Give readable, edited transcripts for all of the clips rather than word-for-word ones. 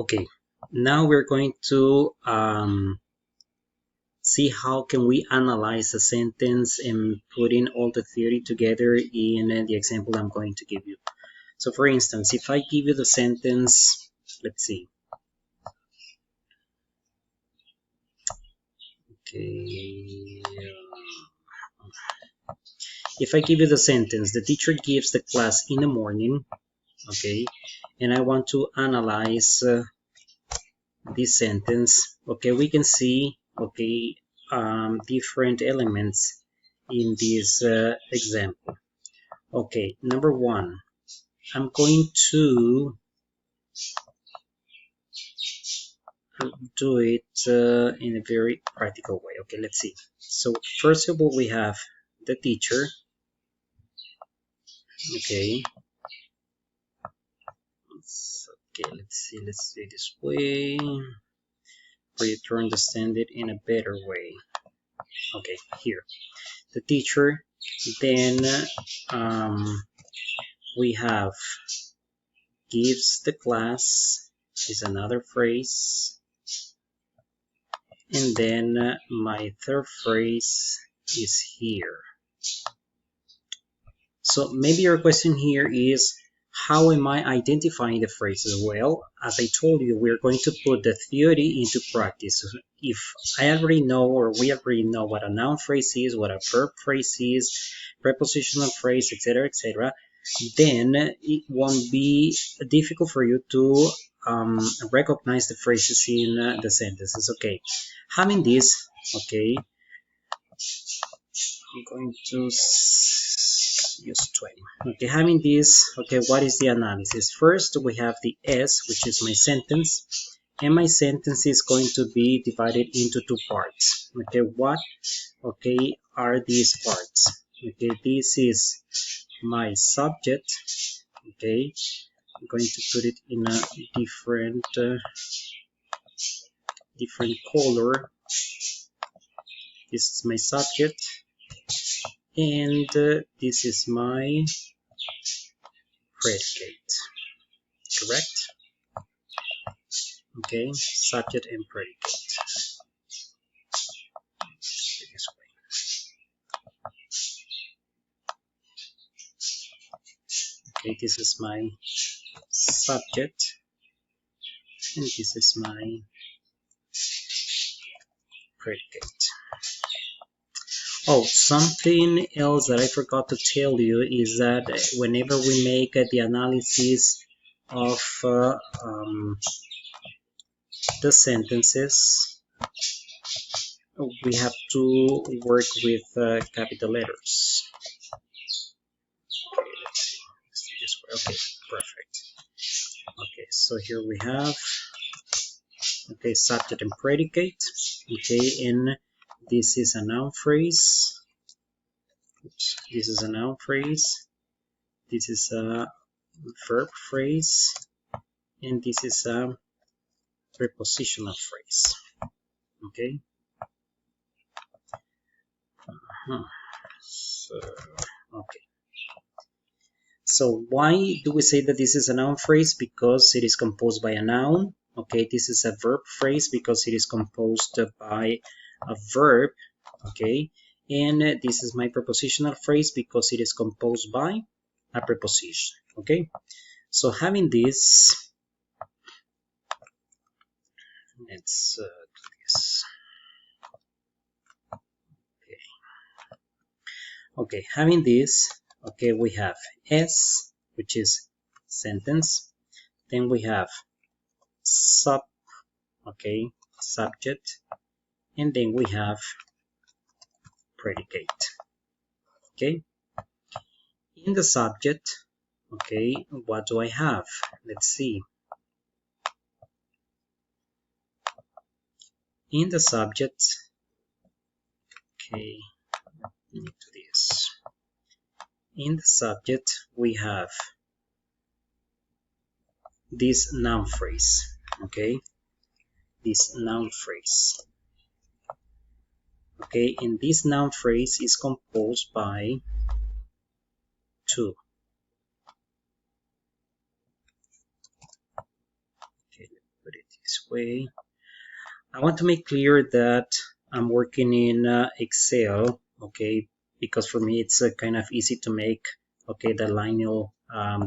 Okay, now we're going to see how can we analyze a sentence and putting all the theory together in the example I'm going to give you. So for instance, if I give you the sentence, let's see. Okay. If I give you the sentence, the teacher gives the class in the morning, okay, and I want to analyze this sentence, okay, we can see, okay, different elements in this example. Okay, number one, I'm going to do it in a very practical way. Okay, let's see. So first of all, we have the teacher. Okay. Okay, let's see this way for you to understand it in a better way. Okay, here, the teacher. Then we have gives the class is another phrase, and then my third phrase is here. So maybe your question here is, how am I identifying the phrases? Well, as I told you, we're going to put the theory into practice. If I already know, or we already know what a noun phrase is, what a verb phrase is, prepositional phrase, etc., then it won't be difficult for you to recognize the phrases in the sentences. Okay, having this, okay, I'm going to use 20. Okay, having this, okay, what is the analysis? First, we have the S, which is my sentence, and my sentence is going to be divided into two parts. Okay, what, okay, are these parts? Okay, this is my subject. Okay, I'm going to put it in a different color. This is my subject, and this is my predicate. Correct? Okay, subject and predicate. This way. Okay, this is my subject, and this is my predicate. Oh, something else that I forgot to tell you is that whenever we make the analysis of the sentences, we have to work with capital letters. Okay, let's see this way. Okay, perfect. Okay, so here we have, okay, subject and predicate. Okay, and this is a noun phrase. Oops, this is a noun phrase. This is a verb phrase, and this is a prepositional phrase. Okay. So, okay. So why do we say that this is a noun phrase? Because it is composed by a noun. Okay, this is a verb phrase because it is composed by a verb. Okay, and this is my prepositional phrase because it is composed by a preposition. Okay, so having this, let's do this. Okay, having this, okay, we have S, which is sentence. Then we have okay, subject, and then we have predicate. Okay, in the subject, okay, what do I have? Let's see. In the subject, okay, into this. In the subject, we have this noun phrase. Okay, this noun phrase. Okay, and this noun phrase is composed by two. Okay, let's put way. I want to make clear that I'm working in Excel, okay, because for me it's kind of easy to make, okay, the lineal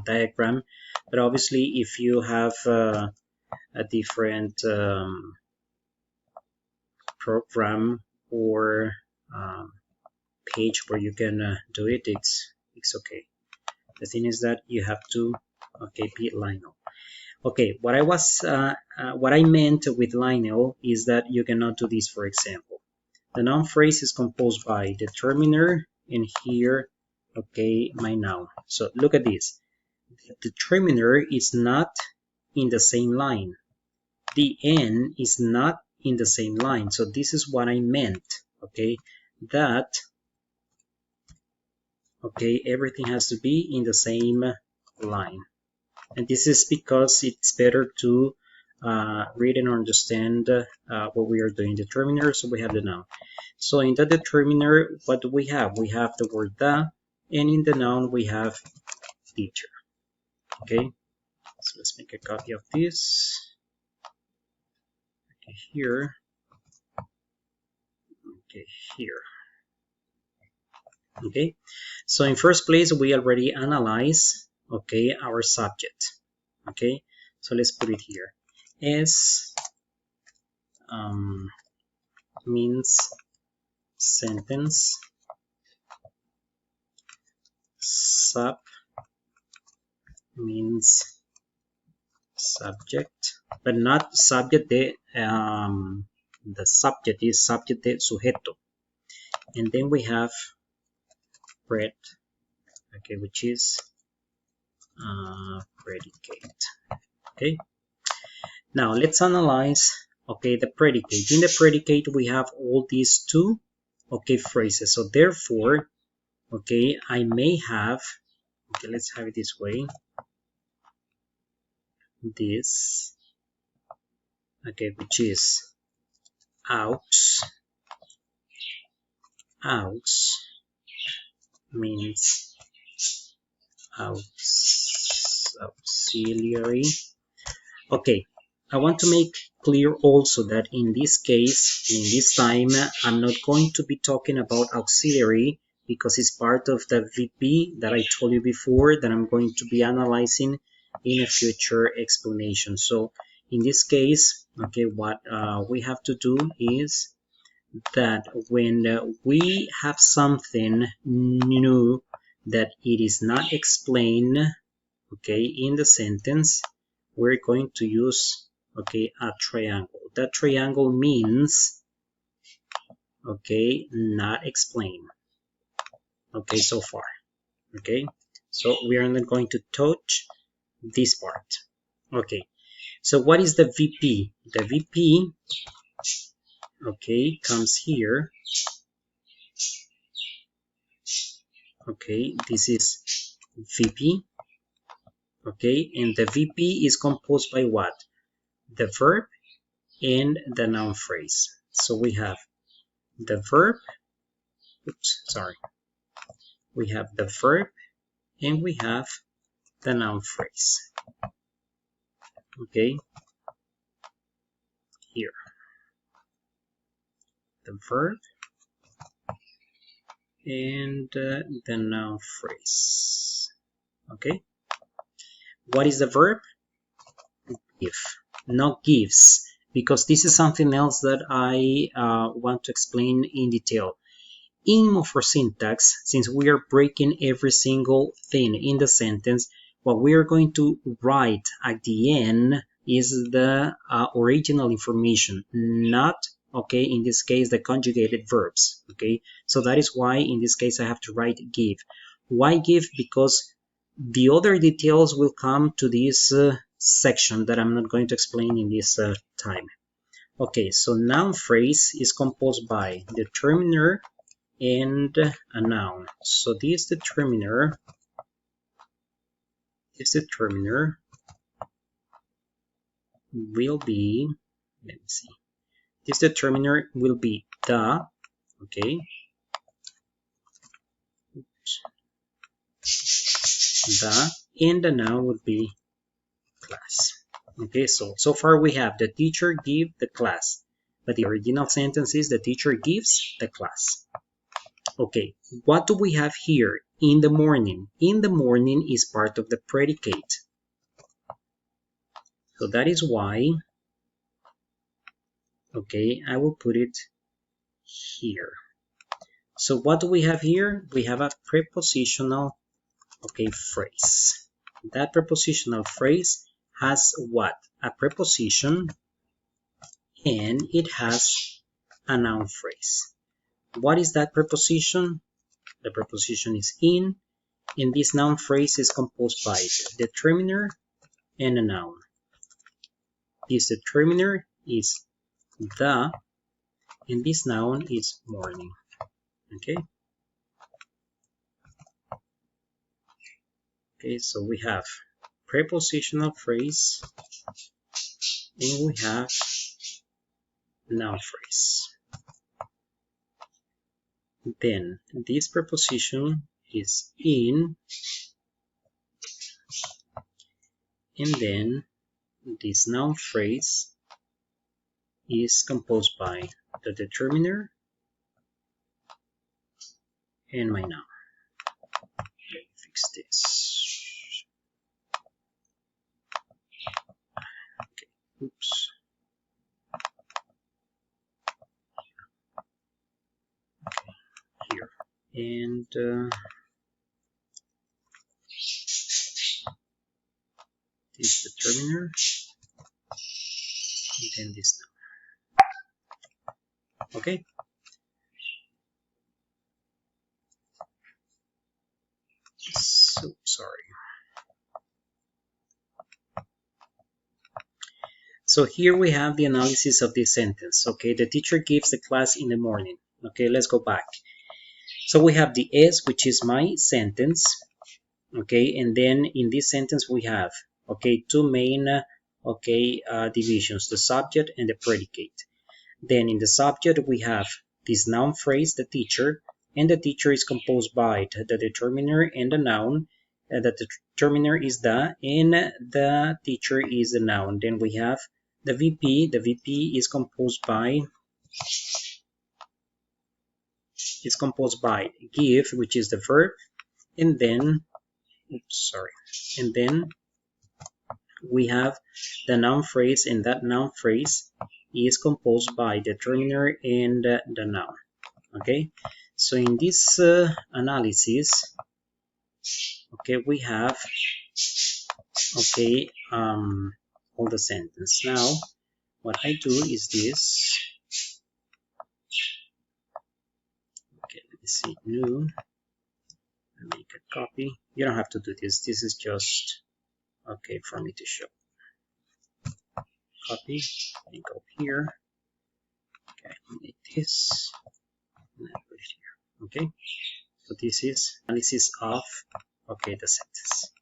diagram. But obviously, if you have a different program or page where you can do it, it's okay. The thing is that you have to, okay, be lineal. Okay, what I meant with lineal is that you cannot do this. For example, the noun phrase is composed by determiner and here, okay, my noun. So look at this. The determiner is not in the same line. The n is not in the same line. So this is what I meant, okay, that, okay, everything has to be in the same line. And this is because it's better to read and understand what we are doing. Determiner, so we have the noun. So in the determiner, what do we have? We have the word the, and in the noun we have teacher. Okay, so let's make a copy of this. Okay, here. Okay, here. Okay, so in first place we already analyze, okay, our subject. Okay, so let's put it here. S means sentence, sub means subject, but not subject de the subject is subject de sujeto, and then we have pred, okay, which is predicate. Okay, now let's analyze, okay, the predicate. In the predicate we have all these two, okay, phrases. So therefore, okay, I may have, okay, let's have it this way, this, okay, which is aux. Aux means auxiliary. Okay, I want to make clear also that in this case, in this time, I'm not going to be talking about auxiliary because it's part of the VP that I told you before that I'm going to be analyzing in a future explanation. So in this case, okay, what we have to do is that when we have something new that it is not explained, okay, in the sentence, we're going to use, okay, a triangle. That triangle means, okay, not explained, okay, so far. Okay, so we are not going to touch this part. Okay, so what is the VP? The VP, okay, comes here. Okay, this is VP. Okay, and the VP is composed by what? The verb and the noun phrase. So we have the verb, we have the verb and we have the noun phrase. Okay, here, the verb and the noun phrase. Okay, what is the verb? Give, not gives, because this is something else that I want to explain in detail. In morphosyntax, since we are breaking every single thing in the sentence, what we are going to write at the end is the original information, not, okay, in this case, the conjugated verbs. Okay, so that is why in this case I have to write give. Why give? Because the other details will come to this section that I'm not going to explain in this time. Okay, so noun phrase is composed by determiner and a noun. So this determiner will be, let me see, this determiner will be the, okay, the, and the noun would be class. Okay, so far we have the teacher give the class, but the original sentence is the teacher gives the class. Okay, what do we have here? In the morning. In the morning is part of the predicate. So that is why, okay, I will put it here. So what do we have here? We have a prepositional, okay, phrase. That prepositional phrase has what? A preposition, and it has a noun phrase. What is that preposition? The preposition is in, and this noun phrase is composed by the determiner and a noun. This determiner is the, and this noun is morning. Okay. Okay, so we have prepositional phrase and we have noun phrase. Then this preposition is in, and then this noun phrase is composed by the determiner and my noun. Let me fix this. Okay, oops. Okay, here. And this determiner, and then this noun. Okay. So sorry. So here we have the analysis of this sentence. Okay, the teacher gives the class in the morning. Okay, let's go back. So we have the S, which is my sentence. Okay, and then in this sentence we have, okay, two main divisions, the subject and the predicate. Then in the subject we have this noun phrase, the teacher, and the teacher is composed by the determiner and the noun. The determiner is the, and the teacher is the noun. Then we have the VP. The VP is composed by give, which is the verb, and then and then we have the noun phrase, and that noun phrase is composed by the determiner and the noun. Okay, so in this analysis, okay, we have, okay, all the sentence. Now what I do is this. Okay, let me see, new, make a copy. You don't have to do this, this is just, okay, for me to show. Copy and go here. Okay, make this and I put it here. Okay, so this is analysis of, okay, the sentence.